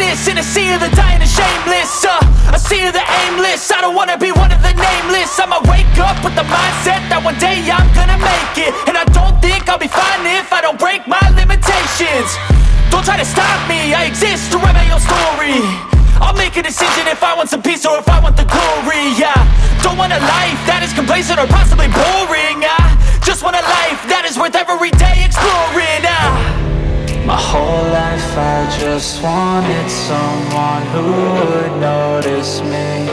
greatness in a sea of the dying and shameless. A sea of the aimless. I don't wanna be one of the nameless. I'ma wake up with the mindset that one day I'm gonna make it. And I don't think I'll be fine if I don't break my limitations. Don't try to stop me, I exist to write my own story. I'll make a decision if I want some peace or if I want the glory. Yeah, don't want a life that is complacent or possibly boring. I just want a life that is worth every day exploring. My whole life I just wanted someone who would notice me.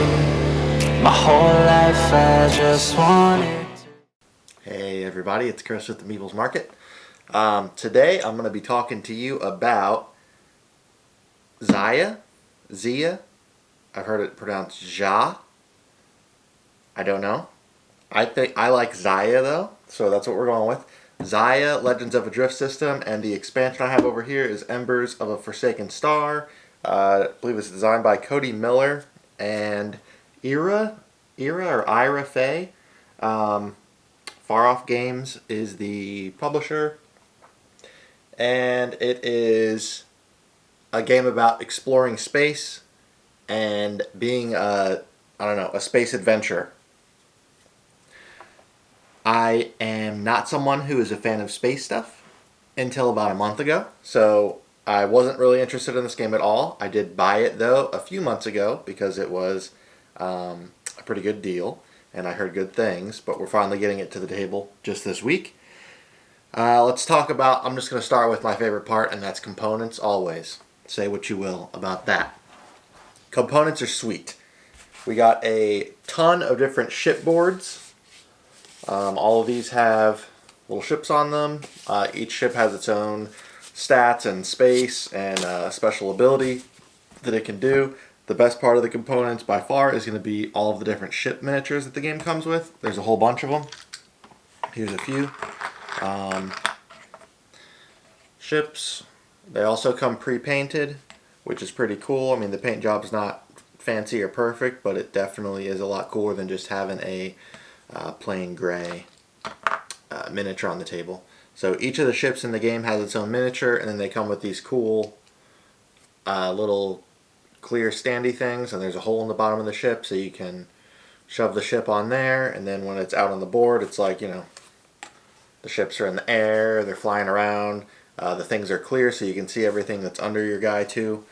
My whole life I just wanted to... Hey everybody, it's Chris with the Meeples Market. Today I'm going to be talking to you about XIA. I've heard it pronounced Ja. I don't know. I think I like XIA though, so that's what we're going with. XIA, Legends of a Drift System, and the expansion I have over here is Embers of a Forsaken Star. I believe it's designed by Cody Miller and Ira Faye. Far Off Games is the publisher, and it is a game about exploring space and being a space adventurer. I am not someone who is a fan of space stuff until about a month ago, so I wasn't really interested in this game at all. I did buy it though a few months ago because it was a pretty good deal and I heard good things, but we're finally getting it to the table just this week. Let's talk about, I'm just going to start with my favorite part, and that's components always. Say what you will about that. Components are sweet. We got a ton of different shipboards. All of these have little ships on them. Each ship has its own stats and space and special ability that it can do. The best part of the components by far is going to be all of the different ship miniatures that the game comes with. There's a whole bunch of them. Here's a few. Ships. They also come pre-painted, which is pretty cool. I mean, the paint job is not fancy or perfect, but it definitely is a lot cooler than just having a plain gray miniature on the table. So each of the ships in the game has its own miniature, and then they come with these cool little clear standy things, and there's a hole in the bottom of the ship so you can shove the ship on there, and then when it's out on the board, it's like, you know, the ships are in the air, they're flying around, the things are clear so you can see everything that's under your guy too,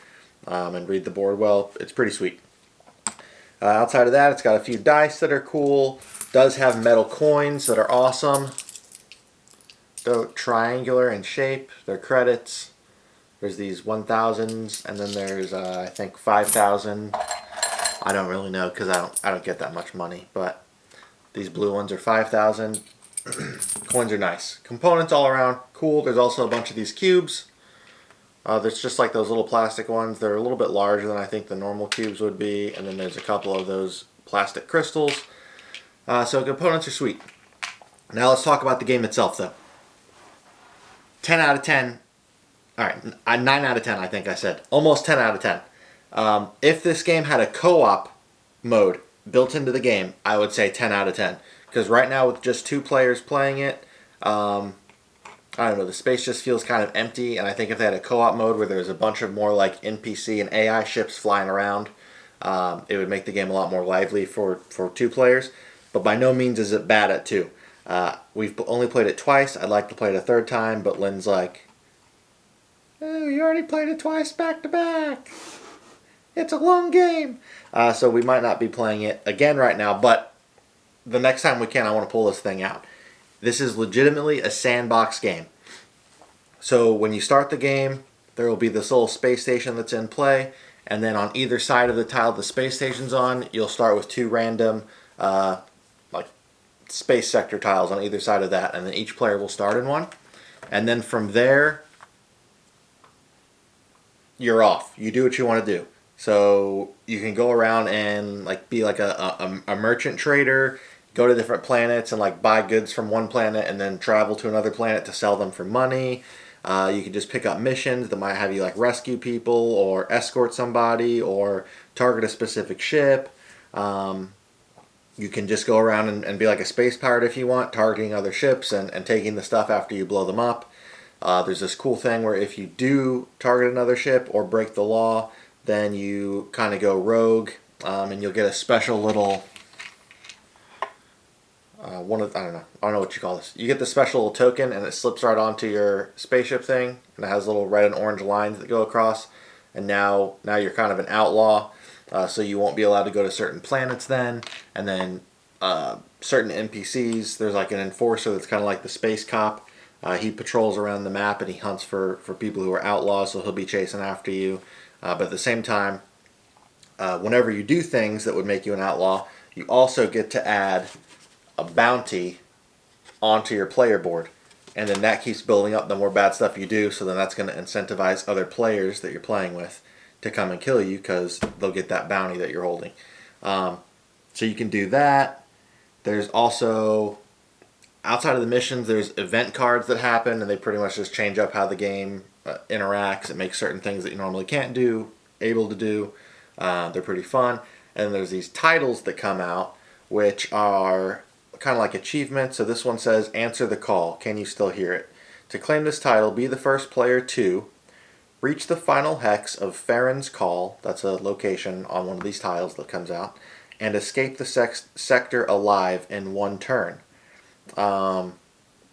and read the board well. It's pretty sweet. Outside of that, it's got a few dice that are cool. Does have metal coins that are awesome. They're triangular in shape. They're credits. There's these 1000s, and then there's I think 5000. I don't really know because I don't get that much money, but these blue ones are 5000. Coins are nice. Components all around cool. There's also a bunch of these cubes. There's just like those little plastic ones. They're a little bit larger than I think the normal cubes would be, and then there's a couple of those plastic crystals. So components are sweet. Now let's talk about the game itself though. 10 out of 10. Alright, 9 out of 10 I think I said. Almost 10 out of 10. If this game had a co-op mode built into the game, I would say 10 out of 10. Because right now with just 2 players playing it, I don't know, the space just feels kind of empty, and I think if they had a co-op mode where there's a bunch of more like NPC and AI ships flying around, it would make the game a lot more lively for 2 players. But by no means is it bad at 2. We've only played it twice. I'd like to play it a third time, but Lynn's like, oh, you already played it twice back to back. It's a long game. So we might not be playing it again right now, but the next time we can, I want to pull this thing out. This is legitimately a sandbox game. So when you start the game, there will be this little space station that's in play, and then on either side of the tile the space station's on, you'll start with 2 random like space sector tiles on either side of that, and then each player will start in one. And then from there, you're off. You do what you want to do. So you can go around and like be like a merchant trader, go to different planets and like buy goods from one planet and then travel to another planet to sell them for money. You can just pick up missions that might have you like rescue people or escort somebody or target a specific ship. You can just go around and be like a space pirate if you want, targeting other ships and taking the stuff after you blow them up. There's this cool thing where if you do target another ship or break the law, then you kind of go rogue, and you'll get a special little I don't know what you call this. You get the special little token, and it slips right onto your spaceship thing, and it has little red and orange lines that go across. And now you're kind of an outlaw, so you won't be allowed to go to certain planets then. And then certain NPCs, there's like an enforcer that's kind of like the space cop. He patrols around the map and he hunts for people who are outlaws, so he'll be chasing after you. But at the same time, whenever you do things that would make you an outlaw, you also get to add a bounty onto your player board. And then that keeps building up the more bad stuff you do, so then that's going to incentivize other players that you're playing with to come and kill you because they'll get that bounty that you're holding. So you can do that. There's also, outside of the missions, there's event cards that happen, and they pretty much just change up how the game interacts. It makes certain things that you normally can't do, able to do. They're pretty fun. And there's these titles that come out, which are kind of like achievements. So this one says, answer the call. Can you still hear it? To claim this title, be the first player to reach the final hex of Farron's Call, that's a location on one of these tiles that comes out, and escape the sector alive in one turn.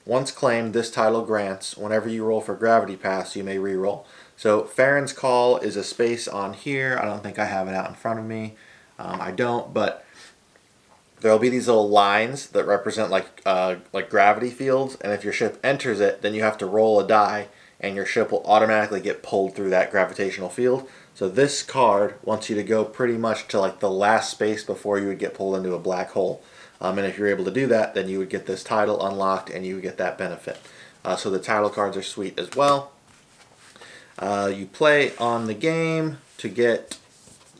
Once claimed, this title grants, whenever you roll for Gravity Pass, you may re-roll. So Farron's Call is a space on here. I don't think I have it out in front of me. I don't, but there'll be these little lines that represent like gravity fields, and if your ship enters it, then you have to roll a die, and your ship will automatically get pulled through that gravitational field. So this card wants you to go pretty much to like the last space before you would get pulled into a black hole. And if you're able to do that, then you would get this title unlocked, and you would get that benefit. So the title cards are sweet as well. You play on the game to get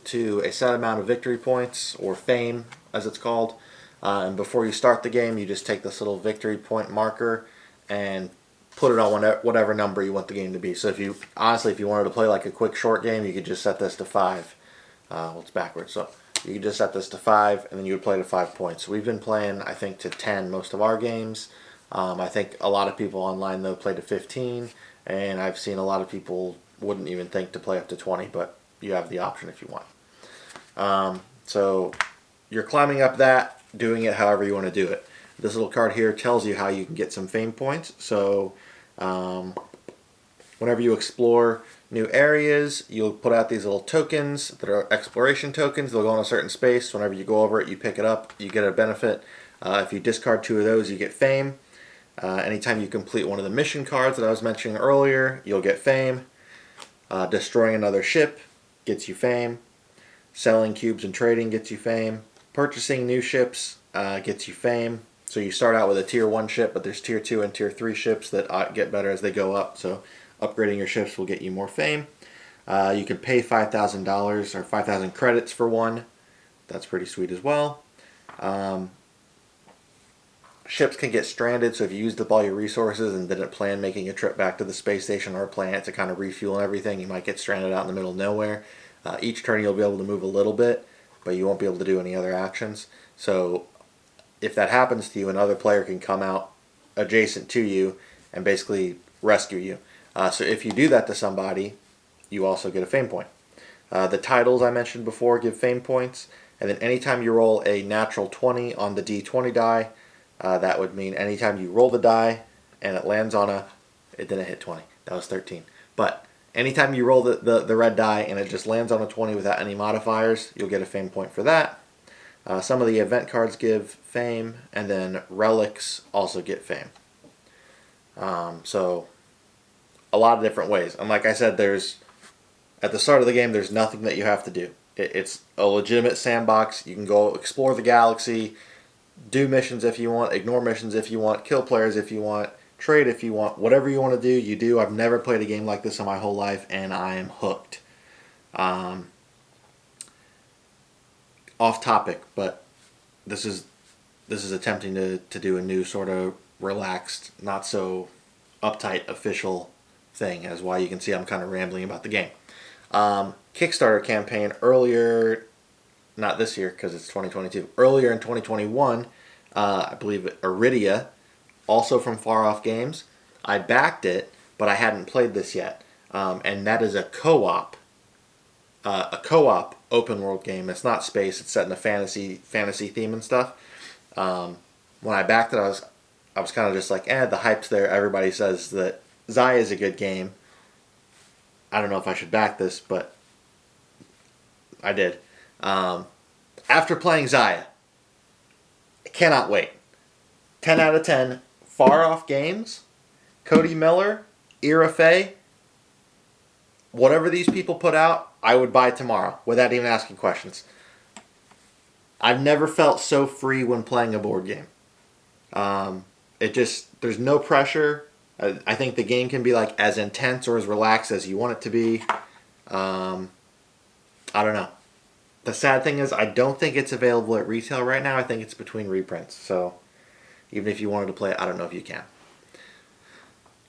to a set amount of victory points, or fame as it's called, and before you start the game you just take this little victory point marker and put it on whatever number you want the game to be. So if you wanted to play like a quick short game, you could just set this to 5. Well, it's backwards, so you could just set this to 5, and then you would play to 5 points. We've been playing, I think, to 10 most of our games. I think a lot of people online though play to 15, and I've seen a lot of people wouldn't even think to play up to 20, but you have the option if you want. So you're climbing up that, doing it however you want to do it. This little card here tells you how you can get some fame points. So whenever you explore new areas, you'll put out these little tokens that are exploration tokens. They'll go on a certain space. Whenever you go over it, you pick it up, you get a benefit. If you discard 2 of those, you get fame. Anytime you complete one of the mission cards that I was mentioning earlier, you'll get fame. Destroying another ship gets you fame. Selling cubes and trading gets you fame. Purchasing new ships gets you fame. So you start out with a tier 1 ship, but there's tier 2 and tier 3 ships that get better as they go up. So upgrading your ships will get you more fame. You can pay $5,000 or 5,000 credits for one. That's pretty sweet as well. Ships can get stranded, so if you used up all your resources and didn't plan making a trip back to the space station or a planet to kind of refuel and everything, you might get stranded out in the middle of nowhere. Each turn you'll be able to move a little bit, but you won't be able to do any other actions. So if that happens to you, another player can come out adjacent to you and basically rescue you. So if you do that to somebody, you also get a fame point. The titles I mentioned before give fame points, and then anytime you roll a natural 20 on the D20 die, that would mean anytime you roll the die and it lands on it didn't hit 20, that was 13. But anytime you roll the red die and it just lands on a 20 without any modifiers, you'll get a fame point for that. Some of the event cards give fame, and then relics also get fame. So a lot of different ways. And like I said, at the start of the game, there's nothing that you have to do. It's a legitimate sandbox. You can go explore the galaxy, do missions if you want, ignore missions if you want, kill players if you want, trade if you want, whatever you want to do, you do. I've never played a game like this in my whole life, and I am hooked. Off topic, but this is attempting to do a new sort of relaxed, not so uptight official thing, as why you can see I'm kind of rambling about the game. Kickstarter campaign earlier, not this year because it's 2022, earlier in 2021, I believe Iridia, also from Far Off Games. I backed it, but I hadn't played this yet. And that is a co-op a co-op open world game. It's not space. It's set in a fantasy theme and stuff. When I backed it, I was kind of just like, the hype's there. Everybody says that XIA is a good game. I don't know if I should back this, but I did. After playing XIA, I cannot wait. 10 out of 10. Far Off Games, Cody Miller, Ira Fey, whatever these people put out, I would buy tomorrow without even asking questions. I've never felt so free when playing a board game. There's no pressure. I think the game can be like as intense or as relaxed as you want it to be. I don't know. The sad thing is I don't think it's available at retail right now. I think it's between reprints. So even if you wanted to play it, I don't know if you can.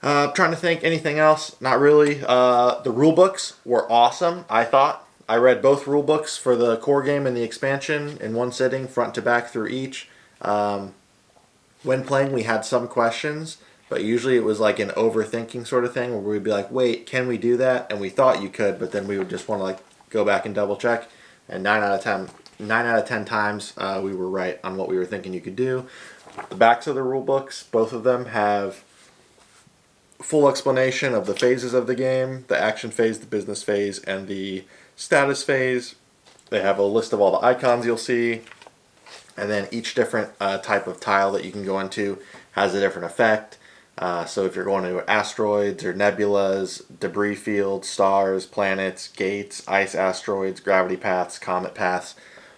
Trying to think anything else. Not really. The rule books were awesome, I thought. I read both rule books for the core game and the expansion in one sitting, front to back through each. When playing, we had some questions, but usually it was like an overthinking sort of thing where we'd be like, wait, can we do that? And we thought you could, but then we would just want to like go back and double check. And 9 out of 10 times we were right on what we were thinking you could do. The backs of the rule books, both of them have full explanation of the phases of the game, the action phase, the business phase, and the status phase. They have a list of all the icons you'll see, and then each different type of tile that you can go into has a different effect. So if you're going into asteroids or nebulas, debris fields, stars, planets, gates, ice asteroids, gravity paths, comet paths,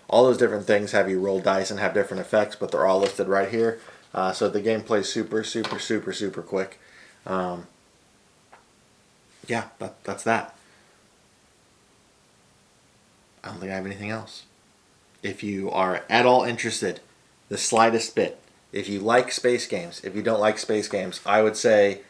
all those different things have you roll dice and have different effects, but they're all listed right here. So the game plays super, super, super, super quick. That's that. I don't think I have anything else. If you are at all interested, the slightest bit, if you like space games, if you don't like space games, I would say,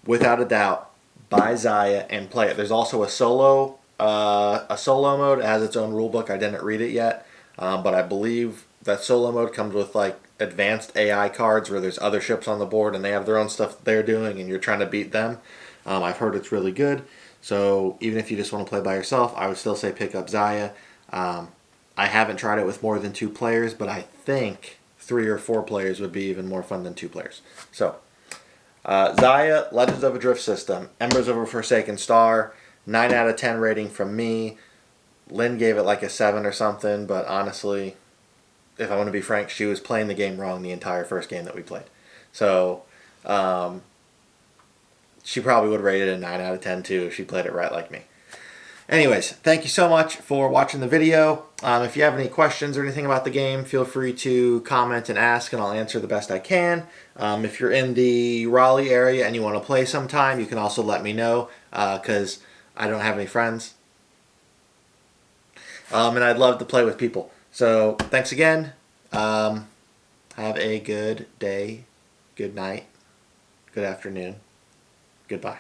without a doubt, buy XIA and play it. There's also a solo mode. It has its own rule book. I didn't read it yet, but I believe that solo mode comes with like advanced AI cards where there's other ships on the board and they have their own stuff they're doing and you're trying to beat them. I've heard it's really good. So even if you just want to play by yourself, I would still say pick up XIA. I haven't tried it with more than 2 players, but I think 3 or 4 players would be even more fun than 2 players. So XIA, Legends of a Drift System, Embers of a Forsaken Star, 9 out of 10 rating from me. Lynn gave it like a 7 or something, but honestly, if I want to be frank, she was playing the game wrong the entire first game that we played. So she probably would rate it a 9 out of 10 too if she played it right like me. Anyways, thank you so much for watching the video. If you have any questions or anything about the game, feel free to comment and ask, and I'll answer the best I can. If you're in the Raleigh area and you want to play sometime, you can also let me know, because I don't have any friends. And I'd love to play with people. So thanks again. Have a good day, good night, good afternoon. Goodbye.